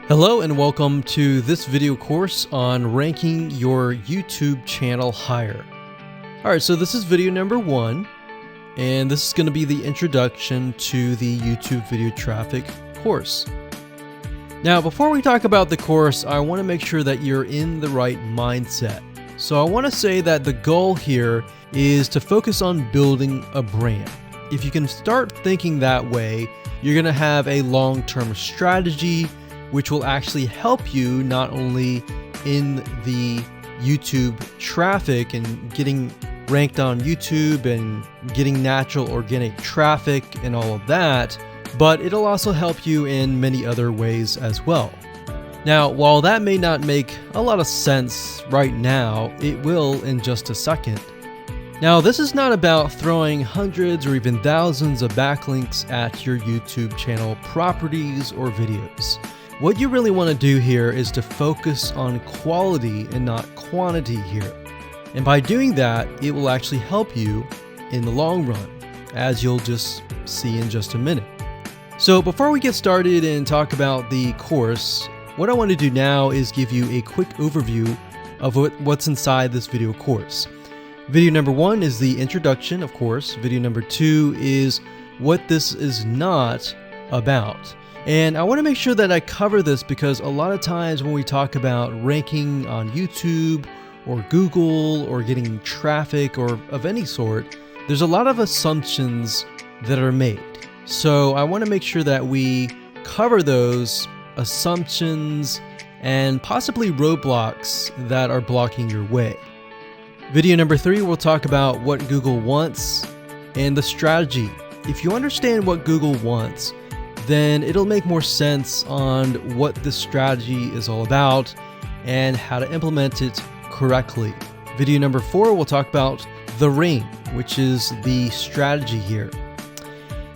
Hello and welcome to this video course on ranking your YouTube channel higher. Alright, so this is video number 1, and this is going to be the introduction to the YouTube video traffic course. Now, before we talk about the course, I want to make sure that you're in the right mindset. So I want to say that the goal here is to focus on building a brand. If you can start thinking that way, you're going to have a long-term strategy which will actually help you not only in the YouTube traffic and getting ranked on YouTube and getting natural organic traffic and all of that, but it'll also help you in many other ways as well. Now, while that may not make a lot of sense right now, it will in just a second. Now, this is not about throwing hundreds or even thousands of backlinks at your YouTube channel properties or videos. What you really want to do here is to focus on quality and not quantity here. And by doing that, it will actually help you in the long run, as you'll just see in just a minute. So before we get started and talk about the course, what I want to do now is give you a quick overview of what's inside this video course. Video number 1 is the introduction, of course. Video number 2 is what this is not about. And I want to make sure that I cover this because a lot of times when we talk about ranking on YouTube or Google or getting traffic or of any sort, there's a lot of assumptions that are made. So I want to make sure that we cover those assumptions and possibly roadblocks that are blocking your way. Video number 3, we'll talk about what Google wants and the strategy. If you understand what Google wants, then it'll make more sense on what this strategy is all about and how to implement it correctly. Video number 4, we'll talk about the ring, which is the strategy here.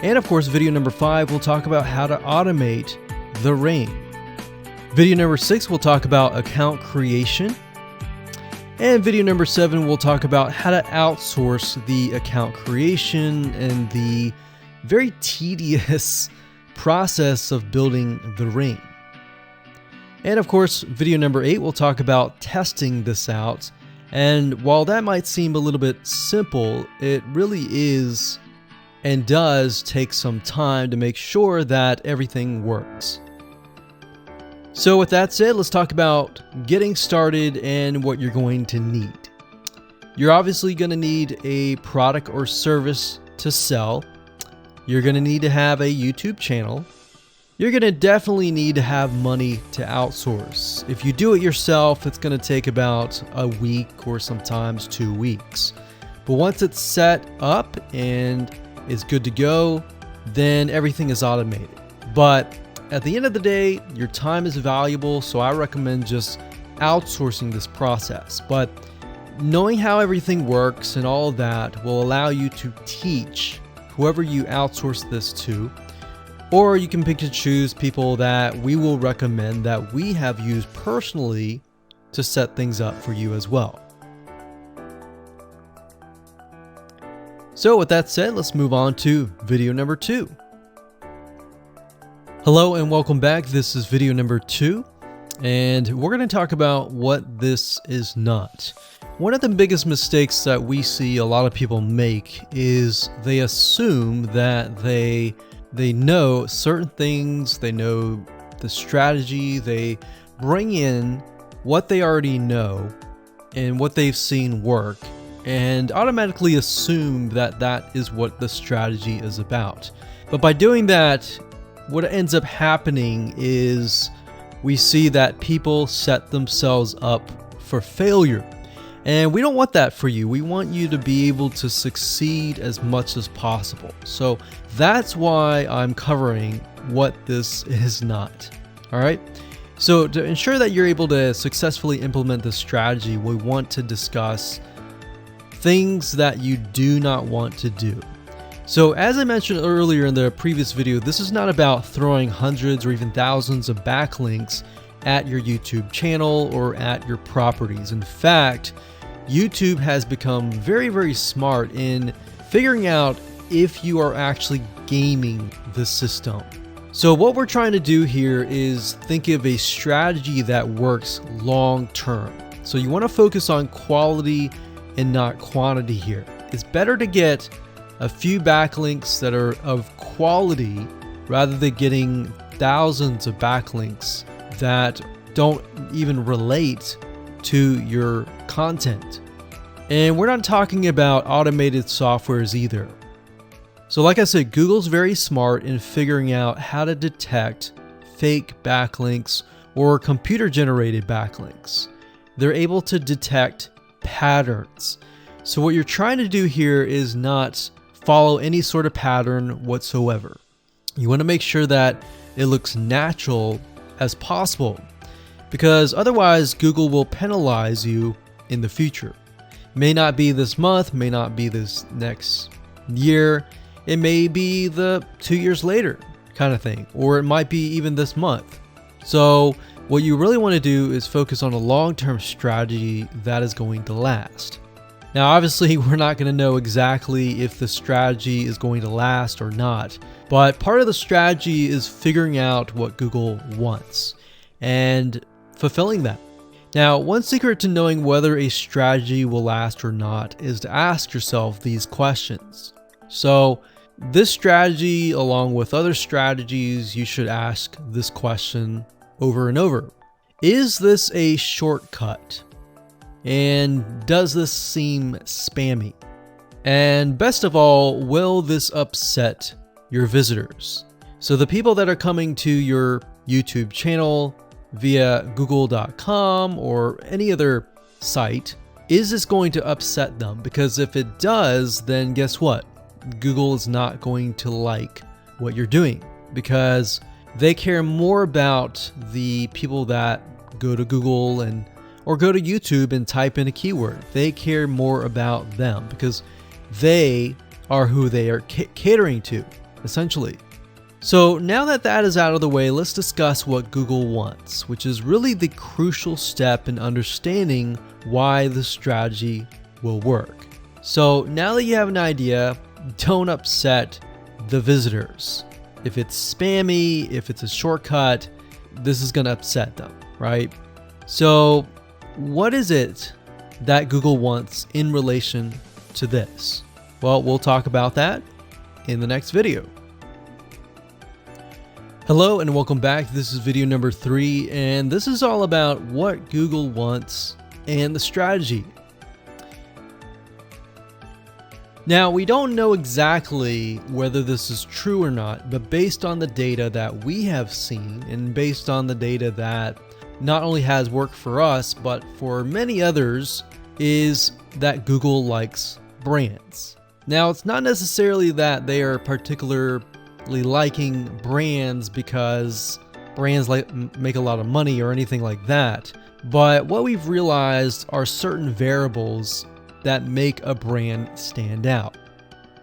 And of course, video number 5, we'll talk about how to automate the ring. Video number 6, we'll talk about account creation. And video number 7, we'll talk about how to outsource the account creation and the very tedious process of building the ring. And of course, video number 8, we'll talk about testing this out. And while that might seem a little bit simple, it really is and does take some time to make sure that everything works. So with that said, let's talk about getting started and what you're going to need. You're obviously going to need a product or service to sell. You're going to need to have a YouTube channel. You're going to definitely need to have money to outsource. If you do it yourself, it's going to take about a week or sometimes 2 weeks. But once it's set up and is good to go, then everything is automated. But at the end of the day, your time is valuable, so I recommend just outsourcing this process. But knowing how everything works and all of that will allow you to teach whoever you outsource this to, or you can pick and choose people that we will recommend that we have used personally to set things up for you as well. So with that said, let's move on to video number 2. Hello and welcome back. This is video number 2, and we're going to talk about what this is not. One of the biggest mistakes that we see a lot of people make is they assume that they know certain things, they know the strategy, they bring in what they already know and what they've seen work and automatically assume that that is what the strategy is about. But by doing that, what ends up happening is we see that people set themselves up for failure. And we don't want that for you. We want you to be able to succeed as much as possible. So that's why I'm covering what this is not. All right. So to ensure that you're able to successfully implement this strategy, we want to discuss things that you do not want to do. So as I mentioned earlier in the previous video, this is not about throwing hundreds or even thousands of backlinks at your YouTube channel or at your properties. In fact, YouTube has become very, very smart in figuring out if you are actually gaming the system. So what we're trying to do here is think of a strategy that works long term. So you want to focus on quality and not quantity here. It's better to get a few backlinks that are of quality rather than getting thousands of backlinks that don't even relate to your content. And we're not talking about automated softwares either. So like I said, Google's very smart in figuring out how to detect fake backlinks or computer-generated backlinks. They're able to detect patterns. So what you're trying to do here is not follow any sort of pattern whatsoever. You want to make sure that it looks natural as possible, because otherwise Google will penalize you in the future. May not be this month, may not be this next year. It may be the 2 years later kind of thing, or it might be even this month. So what you really want to do is focus on a long-term strategy that is going to last. Now, obviously, we're not going to know exactly if the strategy is going to last or not, but part of the strategy is figuring out what Google wants and fulfilling that. Now, one secret to knowing whether a strategy will last or not is to ask yourself these questions. So this strategy, along with other strategies, you should ask this question over and over. Is this a shortcut? And does this seem spammy? And best of all, will this upset your visitors? So the people that are coming to your YouTube channel via google.com or any other site, is this going to upset them? Because if it does, then guess what? Google is not going to like what you're doing, because they care more about the people that go to Google or go to YouTube and type in a keyword. They care more about them because they are who they are catering to, essentially. So now that that is out of the way, let's discuss what Google wants, which is really the crucial step in understanding why the strategy will work. So now that you have an idea, don't upset the visitors. If it's spammy, if it's a shortcut, this is going to upset them, right? So what is it that Google wants in relation to this? Well, we'll talk about that in the next video. Hello and welcome back. This is video number 3, and this is all about what Google wants and the strategy. Now, we don't know exactly whether this is true or not, but based on the data that we have seen and based on the data that not only has worked for us, but for many others, is that Google likes brands. Now, it's not necessarily that they are particularly liking brands because brands make a lot of money or anything like that, but what we've realized are certain variables that make a brand stand out.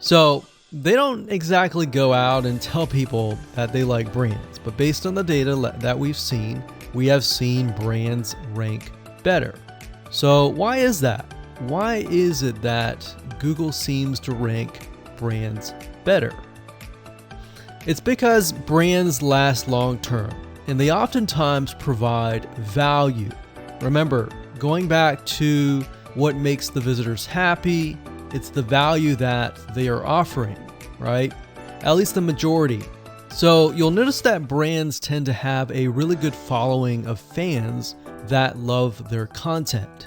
So they don't exactly go out and tell people that they like brands, but based on the data that we've seen, we have seen brands rank better. So why is that? Why is it that Google seems to rank brands better? It's because brands last long term, and they oftentimes provide value. Remember, going back to what makes the visitors happy, it's the value that they are offering, right? At least the majority. So you'll notice that brands tend to have a really good following of fans that love their content.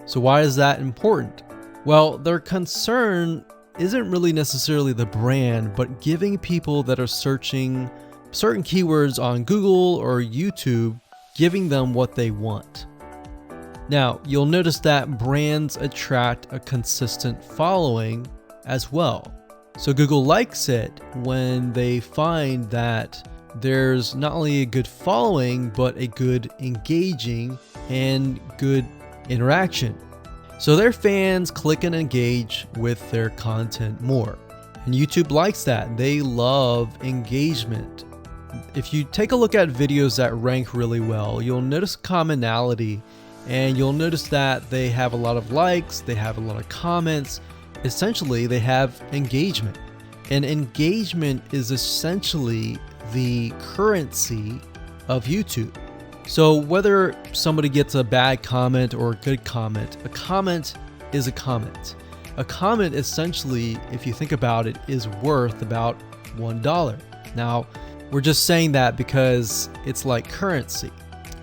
So why is that important? Well, their concern isn't really necessarily the brand, but giving people that are searching certain keywords on Google or YouTube, giving them what they want. Now, you'll notice that brands attract a consistent following as well. So Google likes it when they find that there's not only a good following, but a good engaging and good interaction. So their fans click and engage with their content more. And YouTube likes that. They love engagement. If you take a look at videos that rank really well, you'll notice commonality, and you'll notice that they have a lot of likes, they have a lot of comments. Essentially, they have engagement. And engagement is essentially the currency of YouTube. So whether somebody gets a bad comment or a good comment, a comment is a comment. A comment essentially, if you think about it, is worth about $1. Now, we're just saying that because it's like currency,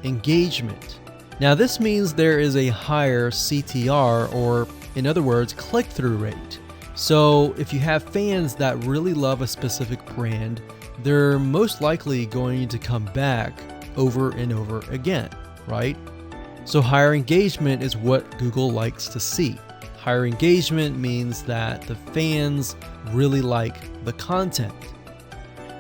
engagement. Now this means there is a higher CTR, or in other words, click-through rate. So if you have fans that really love a specific brand, they're most likely going to come back over and over again, right? So higher engagement is what Google likes to see. Higher engagement means that the fans really like the content.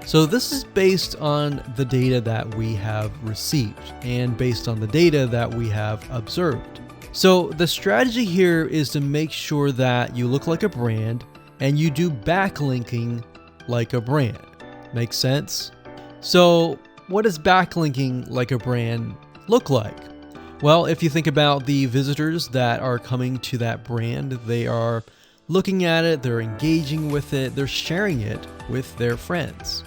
So this is based on the data that we have received and based on the data that we have observed. So the strategy here is to make sure that you look like a brand and you do backlinking like a brand. Make sense? So what does backlinking like a brand look like? Well, if you think about the visitors that are coming to that brand, they are looking at it, they're engaging with it, they're sharing it with their friends.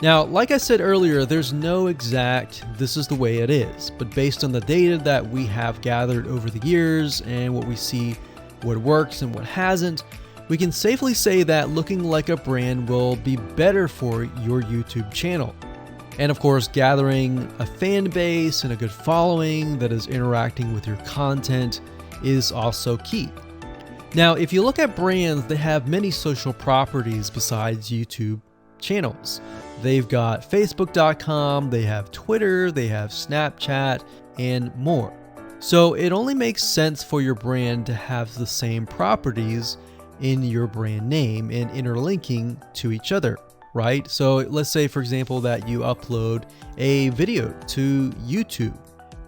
Now, like I said earlier, there's no exact this is the way it is, but based on the data that we have gathered over the years and what we see, what works and what hasn't, we can safely say that looking like a brand will be better for your YouTube channel. And of course, gathering a fan base and a good following that is interacting with your content is also key. Now, if you look at brands, they have many social properties besides YouTube channels. They've got Facebook.com, they have Twitter, they have Snapchat, and more. So it only makes sense for your brand to have the same properties in your brand name and interlinking to each other, right? So let's say, for example, that you upload a video to YouTube.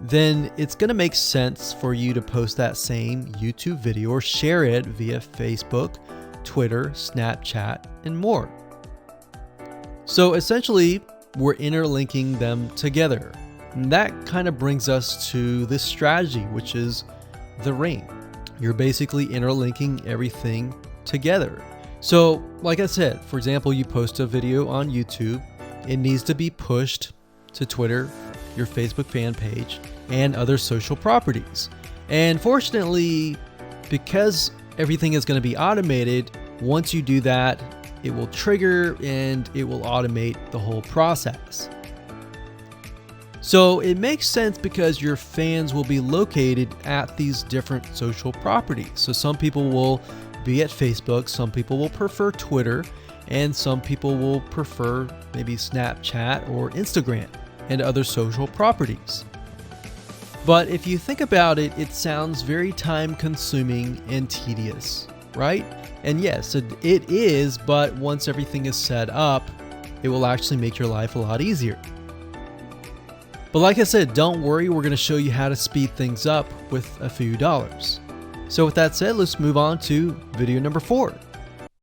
Then it's going to make sense for you to post that same YouTube video or share it via Facebook, Twitter, Snapchat, and more. So essentially, we're interlinking them together. And that kind of brings us to this strategy, which is the ring. You're basically interlinking everything together. So like I said, for example, you post a video on YouTube, it needs to be pushed to Twitter, your Facebook fan page, and other social properties. And fortunately, because everything is going to be automated, once you do that, it will trigger and it will automate the whole process. So it makes sense because your fans will be located at these different social properties. So some people will be at Facebook, some people will prefer Twitter, and some people will prefer maybe Snapchat or Instagram and other social properties. But if you think about it, it sounds very time consuming and tedious, right? And yes, it is, but once everything is set up, it will actually make your life a lot easier. But like I said, don't worry, we're going to show you how to speed things up with a few dollars. So with that said, let's move on to video number 4.